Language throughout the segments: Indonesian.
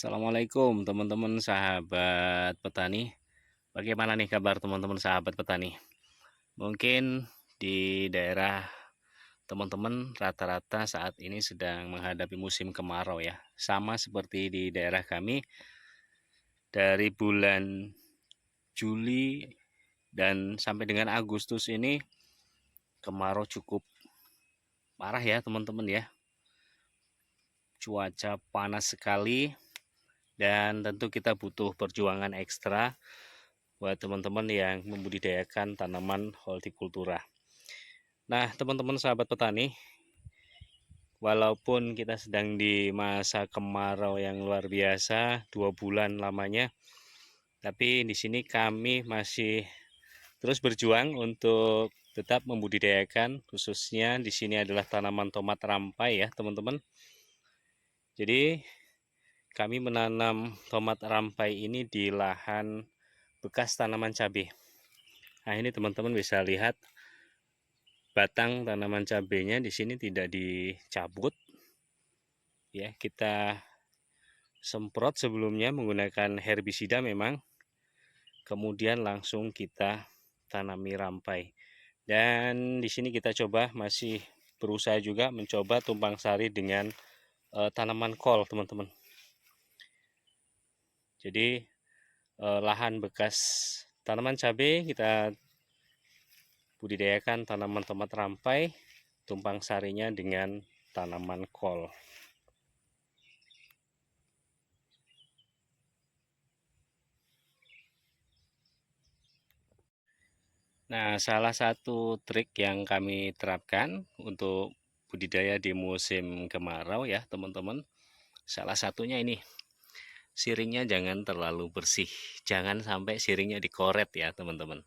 Assalamualaikum teman-teman sahabat petani. Bagaimana nih kabar teman-teman sahabat petani? Mungkin di daerah teman-teman rata-rata saat ini sedang menghadapi musim kemarau ya. Sama seperti di daerah kami dari bulan Juli dan sampai dengan Agustus ini kemarau cukup parah ya teman-teman ya. Cuaca panas sekali dan tentu kita butuh perjuangan ekstra buat teman-teman yang membudidayakan tanaman hortikultura. Nah, teman-teman sahabat petani, walaupun kita sedang di masa kemarau yang luar biasa, 2 bulan lamanya, tapi di sini kami masih terus berjuang untuk tetap membudidayakan, khususnya di sini adalah tanaman tomat rampai ya, teman-teman. Jadi kami menanam tomat rampai ini di lahan bekas tanaman cabai. Nah, ini teman-teman bisa lihat batang tanaman cabenya di sini tidak dicabut ya, kita semprot sebelumnya menggunakan herbisida memang, kemudian langsung kita tanami rampai. Dan di sini kita coba masih berusaha juga mencoba tumpang sari dengan tanaman kol teman-teman. Jadi lahan bekas tanaman cabai kita budidayakan tanaman tomat rampai, tumpang sarinya dengan tanaman kol. Nah, salah satu trik yang kami terapkan untuk budidaya di musim kemarau ya teman-teman, salah satunya ini, siringnya jangan terlalu bersih, jangan sampai siringnya dikoret ya teman-teman.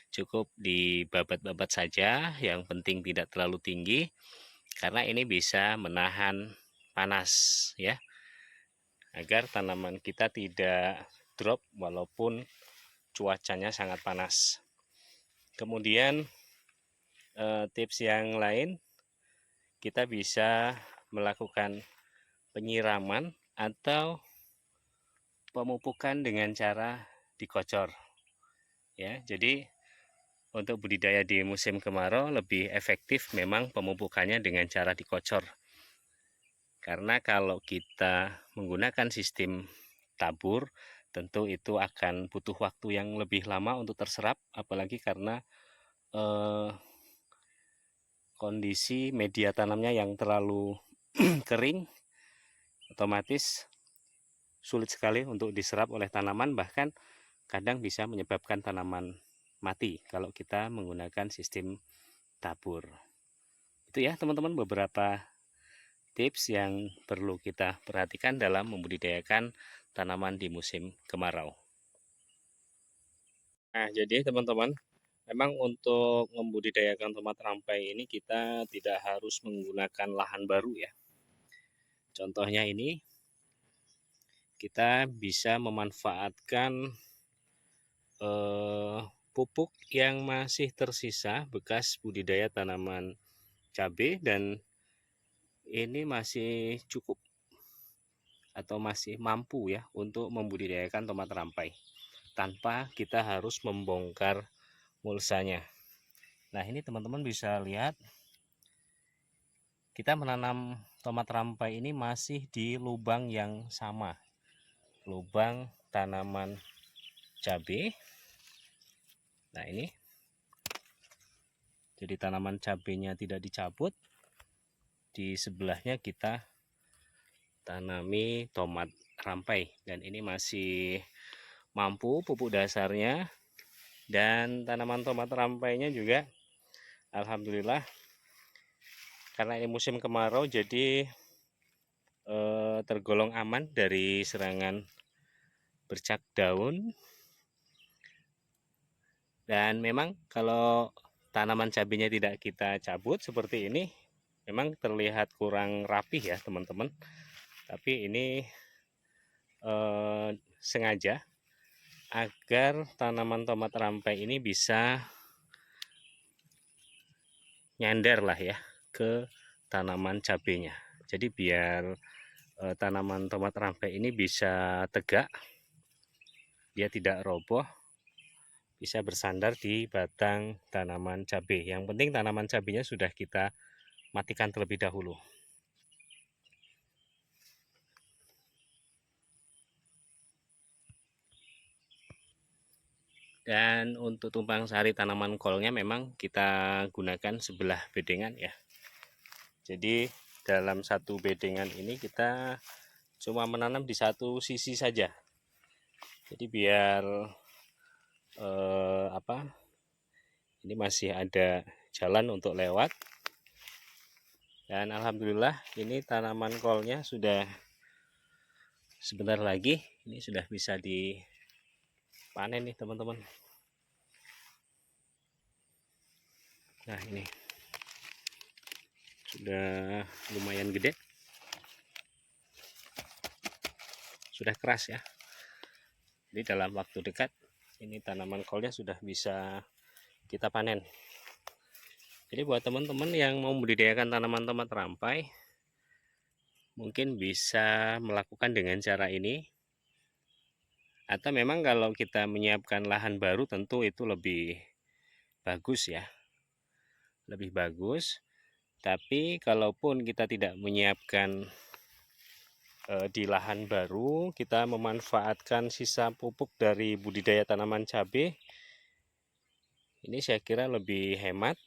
Cukup dibabat-babat saja, yang penting tidak terlalu tinggi, karena ini bisa menahan panas ya, agar tanaman kita tidak drop walaupun cuacanya sangat panas. Kemudian tips yang lain, kita bisa melakukan penyiraman atau pemupukan dengan cara dikocor ya. Jadi untuk budidaya di musim kemarau lebih efektif memang pemupukannya dengan cara dikocor, karena kalau kita menggunakan sistem tabur tentu itu akan butuh waktu yang lebih lama untuk terserap, apalagi karena kondisi media tanamnya yang terlalu kering, otomatis sulit sekali untuk diserap oleh tanaman, bahkan kadang bisa menyebabkan tanaman mati kalau kita menggunakan sistem tabur. Itu ya teman-teman beberapa tips yang perlu kita perhatikan dalam membudidayakan tanaman di musim kemarau. Nah, jadi teman-teman, memang untuk membudidayakan tomat rampai ini kita tidak harus menggunakan lahan baru ya. Contohnya ini, kita bisa memanfaatkan pupuk yang masih tersisa bekas budidaya tanaman cabai, dan ini masih cukup atau masih mampu ya untuk membudidayakan tomat rampai tanpa kita harus membongkar mulsanya. Nah, ini teman-teman bisa lihat kita menanam tomat rampai ini masih di lubang yang sama, lubang tanaman cabai. Nah, ini jadi tanaman cabainya tidak dicabut, di sebelahnya kita tanami tomat rampai, dan ini masih mampu pupuk dasarnya, dan tanaman tomat rampainya juga alhamdulillah karena ini musim kemarau jadi tergolong aman dari serangan bercak daun. Dan memang kalau tanaman cabainya tidak kita cabut seperti ini, memang terlihat kurang rapih ya teman-teman, tapi ini sengaja agar tanaman tomat rampai ini bisa nyandar lah ya ke tanaman cabainya. Jadi biar tanaman tomat rampai ini bisa tegak, dia tidak roboh, bisa bersandar di batang tanaman cabai. Yang penting tanaman cabainya sudah kita matikan terlebih dahulu. Dan untuk tumpang sari tanaman kolnya memang kita gunakan sebelah bedengan ya. Jadi dalam satu bedengan ini kita cuma menanam di satu sisi saja. Jadi biar ini masih ada jalan untuk lewat. Dan alhamdulillah ini tanaman kolnya sudah sebentar lagi ini sudah bisa dipanen nih teman-teman. Nah ini sudah lumayan gede, sudah keras ya. Jadi dalam waktu dekat ini tanaman kolnya sudah bisa kita panen. Jadi buat teman-teman yang mau membudidayakan tanaman tomat rampai, mungkin bisa melakukan dengan cara ini. Atau memang kalau kita menyiapkan lahan baru tentu itu lebih bagus ya, lebih bagus. Tapi kalaupun kita tidak menyiapkan di lahan baru, kita memanfaatkan sisa pupuk dari budidaya tanaman cabai, ini saya kira lebih hemat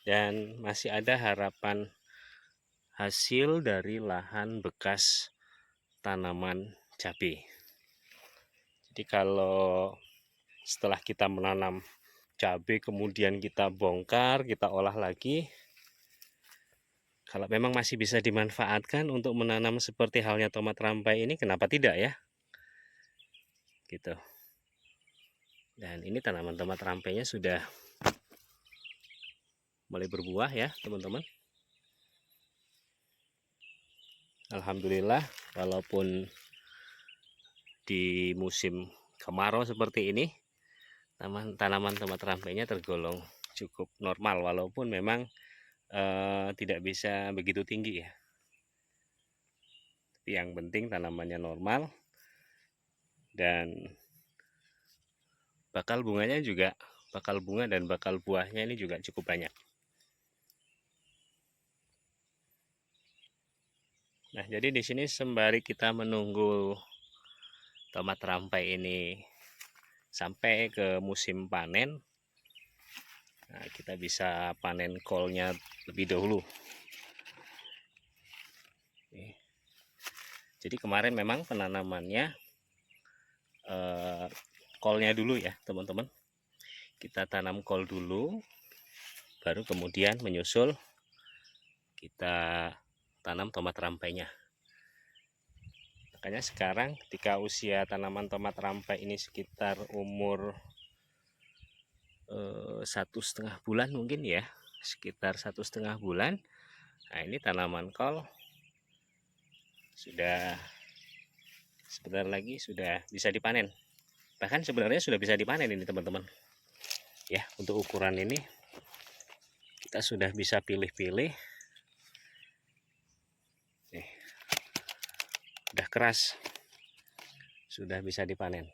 dan masih ada harapan hasil dari lahan bekas tanaman cabai. Jadi kalau setelah kita menanam cabai kemudian kita bongkar, kita olah lagi, kalau memang masih bisa dimanfaatkan untuk menanam seperti halnya tomat rampai ini, kenapa tidak ya? Gitu. Dan ini tanaman tomat rampainya sudah mulai berbuah ya, teman-teman. Alhamdulillah, walaupun di musim kemarau seperti ini, tanaman tomat rampainya tergolong cukup normal, walaupun memang tidak bisa begitu tinggi ya. Tapi yang penting tanamannya normal dan bakal bunganya juga, bakal bunga dan bakal buahnya ini juga cukup banyak. Nah, jadi di sini sembari kita menunggu tomat rampai ini sampai ke musim panen, nah, kita bisa panen kolnya lebih dahulu. Jadi kemarin memang penanamannya kolnya dulu ya teman-teman. Kita tanam kol dulu, baru kemudian menyusul kita tanam tomat rampainya. Makanya sekarang ketika usia tanaman tomat rampai ini sekitar umur 1,5 bulan mungkin ya, sekitar 1,5 bulan. Nah ini tanaman kol sudah sebentar lagi sudah bisa dipanen. Bahkan sebenarnya sudah bisa dipanen ini teman-teman. Ya, untuk ukuran ini kita sudah bisa pilih-pilih. Nih, udah keras, sudah bisa dipanen.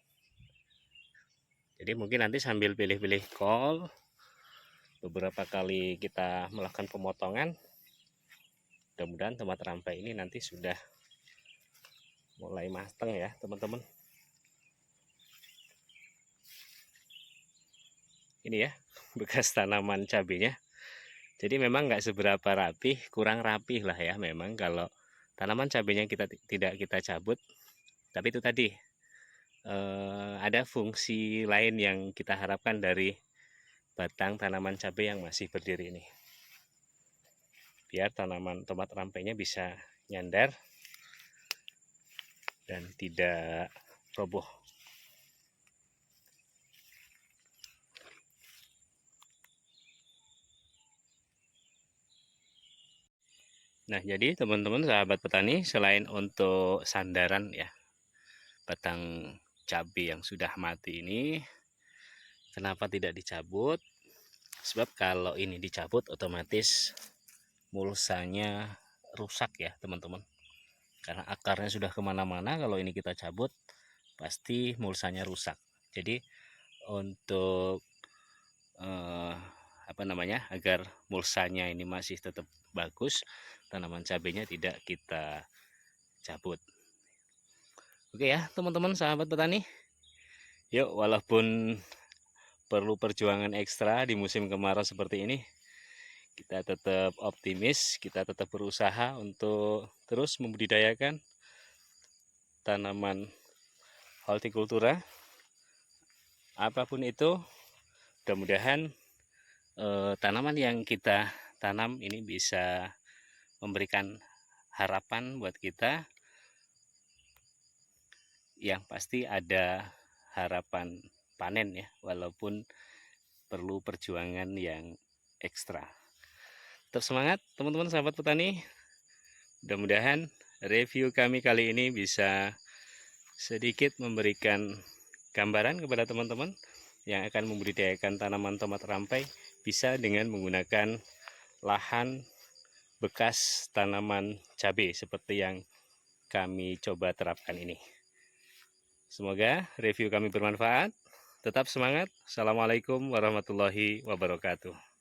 Jadi mungkin nanti sambil pilih-pilih kol, beberapa kali kita melakukan pemotongan, mudah-mudahan tomat rampai ini nanti sudah mulai matang ya teman-teman. Ini ya bekas tanaman cabenya. Jadi memang nggak seberapa rapih, kurang rapih lah ya memang kalau tanaman cabenya kita tidak kita cabut. Tapi itu tadi ada fungsi lain yang kita harapkan dari batang tanaman cabai yang masih berdiri ini, biar tanaman tomat rampainya bisa nyandar dan tidak roboh. Nah jadi teman-teman sahabat petani, selain untuk sandaran ya batang cabai yang sudah mati ini, kenapa tidak dicabut? Sebab kalau ini dicabut otomatis mulsanya rusak ya teman-teman. karena akarnya sudah kemana-mana. Kalau ini kita cabut pasti mulsanya rusak. Jadi untuk apa namanya, agar mulsanya ini masih tetap bagus, tanaman cabenya tidak kita cabut. Oke ya teman-teman sahabat petani, yuk walaupun perlu perjuangan ekstra di musim kemarau seperti ini, kita tetap optimis, kita tetap berusaha untuk terus membudidayakan tanaman hortikultura apapun itu. Mudah-mudahan tanaman yang kita tanam ini bisa memberikan harapan buat kita, yang pasti ada harapan panen ya, walaupun perlu perjuangan yang ekstra. Tetap semangat teman-teman sahabat petani. Mudah-mudahan review kami kali ini bisa sedikit memberikan gambaran kepada teman-teman yang akan membudidayakan tanaman tomat rampai, bisa dengan menggunakan lahan bekas tanaman cabai seperti yang kami coba terapkan ini. Semoga review kami bermanfaat. Tetap semangat. Assalamualaikum warahmatullahi wabarakatuh.